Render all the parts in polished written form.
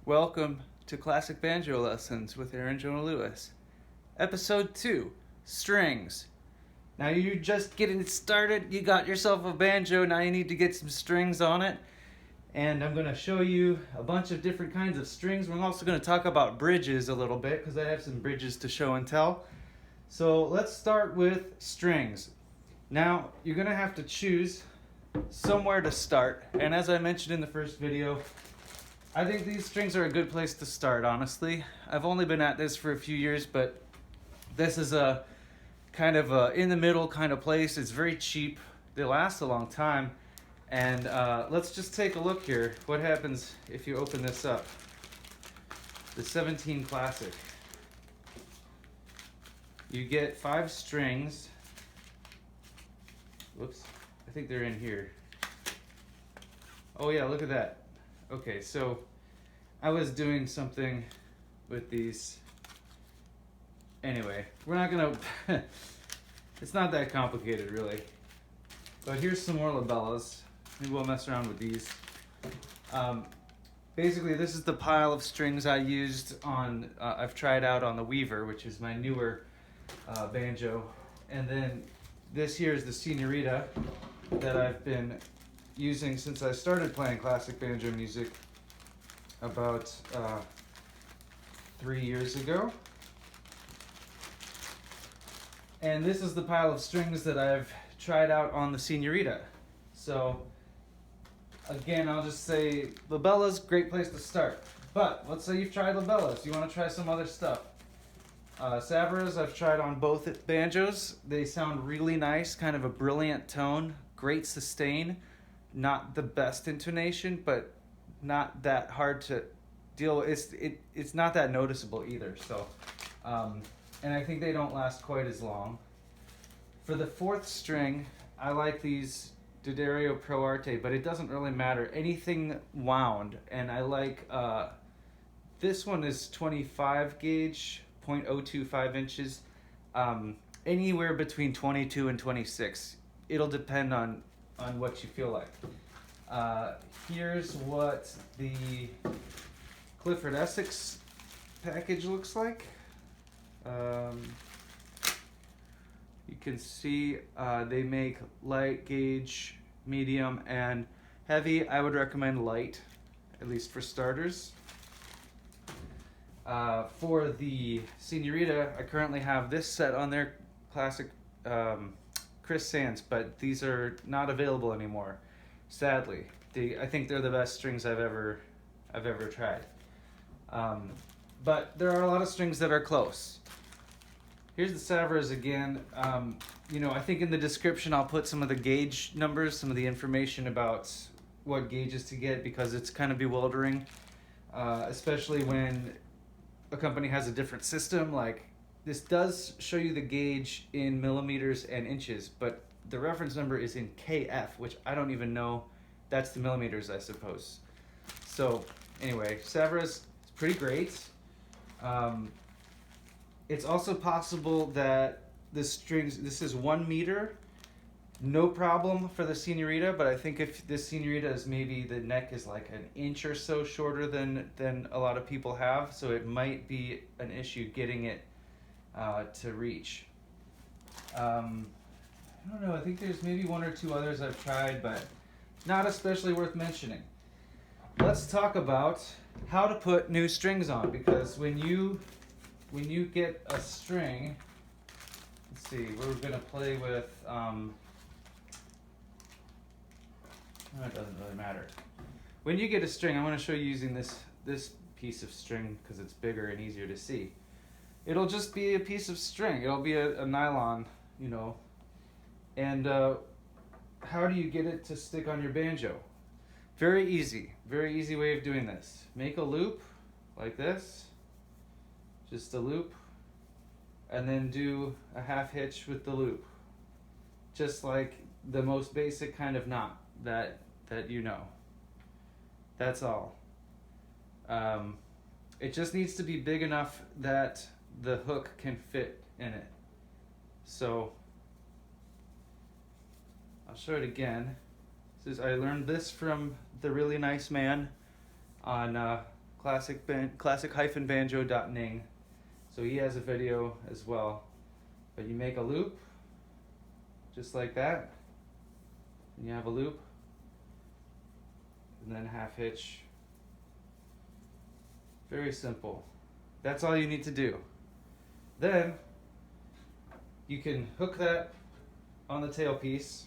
Welcome to Classic Banjo Lessons with Aaron Jonah Lewis. Episode 2, Strings. Now you're just getting started, you got yourself a banjo, now you need to get some strings on it. And I'm going to show you a bunch of different kinds of strings. We're also going to talk about bridges a little bit because I have some bridges to show and tell. So let's start with strings. Now you're going to have to choose somewhere to start. And as I mentioned in the first video, I think these strings are a good place to start, honestly. I've only been at this for a few years, but this is a kind of a in-the-middle kind of place. It's very cheap. They last a long time. And let's just take a look here. What happens if you open this up? The 17 Classic. You get 5 strings. Whoops, I think they're in here. Oh yeah, look at that. Okay, so I was doing something with these. Anyway, we're not gonna, it's not that complicated really. But here's some more labellas. Maybe we'll mess around with these. Basically, this is the pile of strings I used on, I've tried out on the Weaver, which is my newer banjo. And then this here is the Senorita that I've been using since I started playing classic banjo music about 3 years ago. And this is the pile of strings that I've tried out on the Senorita. So again, I'll just say labellas, great place to start. But let's say you've tried labellas, you want to try some other stuff. Sabras I've tried on both banjos. They sound really nice, kind of a brilliant tone, great sustain. Not the best intonation, but not that hard to deal with. It's not that noticeable either. So, and I think they don't last quite as long. For the 4th string, I like these D'Addario Pro Arte, but it doesn't really matter. Anything wound, and I like this one is 25 gauge, 0.025 inches. Anywhere between 22 and 26. It'll depend on what you feel like. Here's what the Clifford Essex package looks like. You can see they make light gauge, medium, and heavy. I would recommend light, at least for starters. For the Senorita, I currently have this set on their classic Chris Sands, but these are not available anymore, sadly. I think they're the best strings I've ever tried. But there are a lot of strings that are close. Here's the Sabras again. I think in the description I'll put some of the gauge numbers, some of the information about what gauges to get, because it's kind of bewildering, especially when a company has a different system. Like, this does show you the gauge in millimeters and inches, but the reference number is in KF, which I don't even know. That's the millimeters, I suppose. So anyway, Sabras is pretty great. It's also possible that the strings, this is 1 meter, no problem for the Senorita, but I think if this Senorita is maybe the neck is like an inch or so shorter than a lot of people have, so it might be an issue getting it to reach. I don't know, I think there's maybe 1 or 2 others I've tried, but not especially worth mentioning. Let's talk about how to put new strings on, because when you get a string, let's see, we're gonna play with, it doesn't really matter. When you get a string, I'm gonna show you using this piece of string because it's bigger and easier to see. It'll just be a piece of string. It'll be a nylon, and how do you get it to stick on your banjo? Very easy way of doing this. Make a loop like this, just a loop, and then do a half hitch with the loop, just like the most basic kind of knot that you know. That's all. It just needs to be big enough that the hook can fit in it. So I'll show it again. I learned this from the really nice man on classic-banjo.ning. So he has a video as well. But you make a loop, just like that. And you have a loop, and then half hitch. Very simple. That's all you need to do. Then you can hook that on the tailpiece,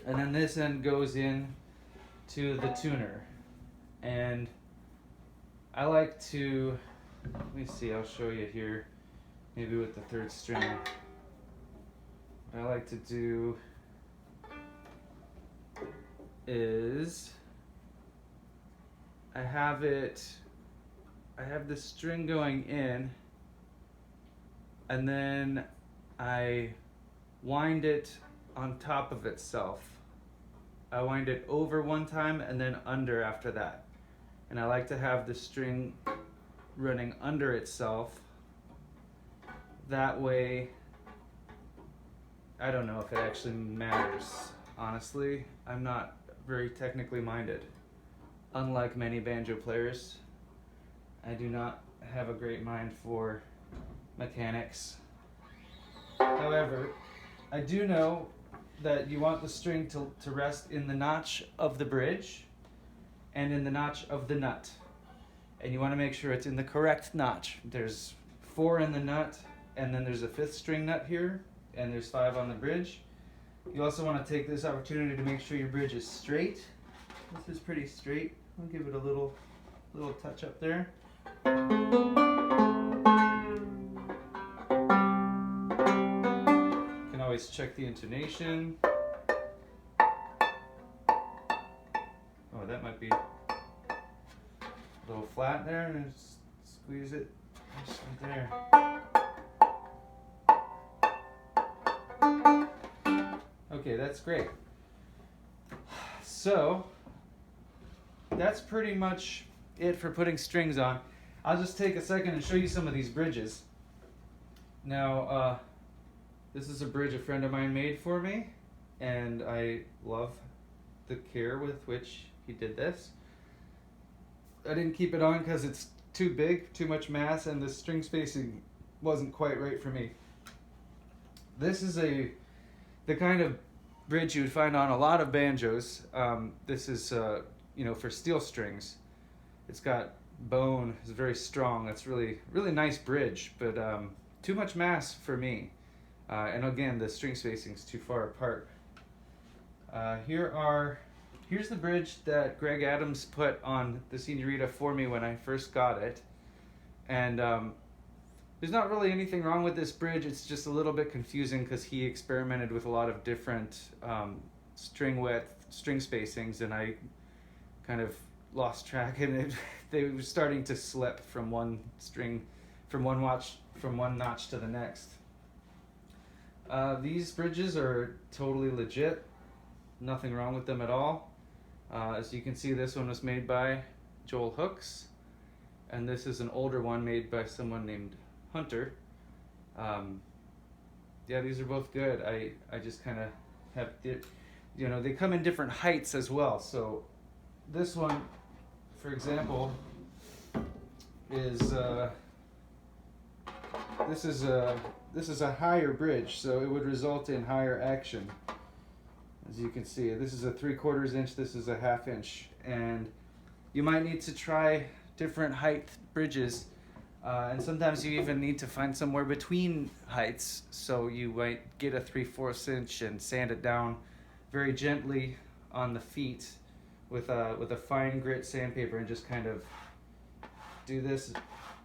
and then this end goes in to the tuner. And I like to, let me see, I'll show you here, maybe with the third string. What I like to do is I have the string going in, and then I wind it on top of itself. I wind it over one time and then under after that. And I like to have the string running under itself. That way, I don't know if it actually matters. Honestly, I'm not very technically minded. Unlike many banjo players, I do not have a great mind for mechanics. However, I do know that you want the string to rest in the notch of the bridge and in the notch of the nut. And you want to make sure it's in the correct notch. There's 4 in the nut, and then there's a 5th string nut here, and there's 5 on the bridge. You also want to take this opportunity to make sure your bridge is straight. This is pretty straight. I'll give it a little touch up there. Always check the intonation. Oh, that might be a little flat there, and just squeeze it just right there. Okay, that's great. So that's pretty much it for putting strings on. I'll just take a second and show you some of these bridges. Now, this is a bridge a friend of mine made for me, and I love the care with which he did this. I didn't keep it on because it's too big, too much mass, and the string spacing wasn't quite right for me. This is the kind of bridge you would find on a lot of banjos. This is for steel strings. It's got bone, it's very strong. It's really nice bridge, but too much mass for me. And again, the string spacing is too far apart. Here's the bridge that Greg Adams put on the Senorita for me when I first got it. And there's not really anything wrong with this bridge. It's just a little bit confusing because he experimented with a lot of different string width, string spacings, and I kind of lost track, and they were starting to slip from one notch to the next. These bridges are totally legit. Nothing wrong with them at all. As you can see, this one was made by Joel Hooks, and this is an older one made by someone named Hunter. Yeah, these are both good. I just kind of have, they come in different heights as well. So this one, for example, is this is a higher bridge, so it would result in higher action. As you can see, this is a 3/4 inch, this is a 1/2 inch, and you might need to try different height bridges, and sometimes you even need to find somewhere between heights. So you might get a 3/4 inch and sand it down very gently on the feet with a fine grit sandpaper, and just kind of do this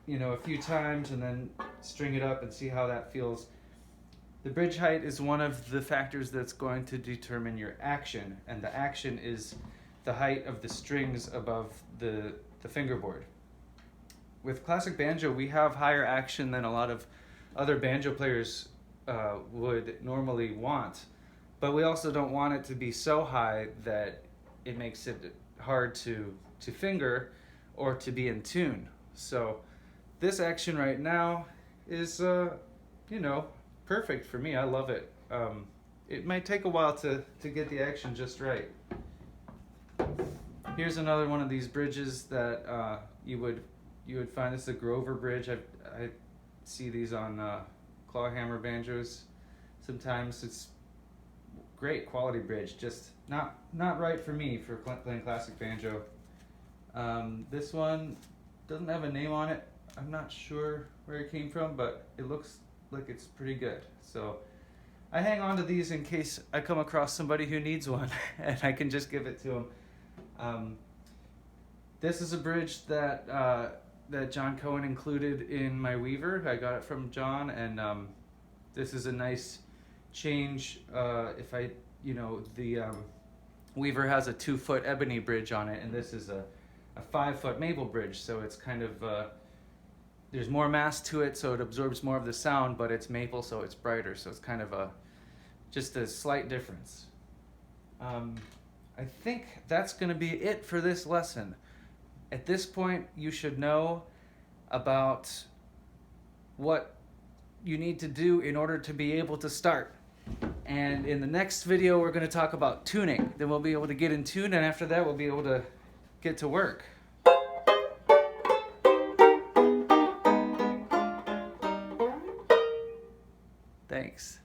a few times and then string it up and see how that feels. The bridge height is one of the factors that's going to determine your action, and the action is the height of the strings above the fingerboard. With classic banjo, we have higher action than a lot of other banjo players would normally want, but we also don't want it to be so high that it makes it hard to finger or to be in tune. So this action right now is perfect for me. I love it. It might take a while to get the action just right. Here's another one of these bridges that you would find this is a Grover bridge. I see these on clawhammer banjos. Sometimes it's great quality bridge, just not right for me for playing classic banjo. This one doesn't have a name on it. I'm not sure where it came from, but it looks like it's pretty good. So I hang on to these in case I come across somebody who needs one and I can just give it to them. This is a bridge that that John Cohen included in my Weaver. I got it from John, and this is a nice change. If I, the Weaver has a 2-foot ebony bridge on it, and this is a 5-foot maple bridge, so it's kind of there's more mass to it, so it absorbs more of the sound, but it's maple, so it's brighter, so it's kind of just a slight difference. I think that's going to be it for this lesson. At this point, you should know about what you need to do in order to be able to start. And in the next video, we're going to talk about tuning. Then we'll be able to get in tune, and after that, we'll be able to get to work. Thanks.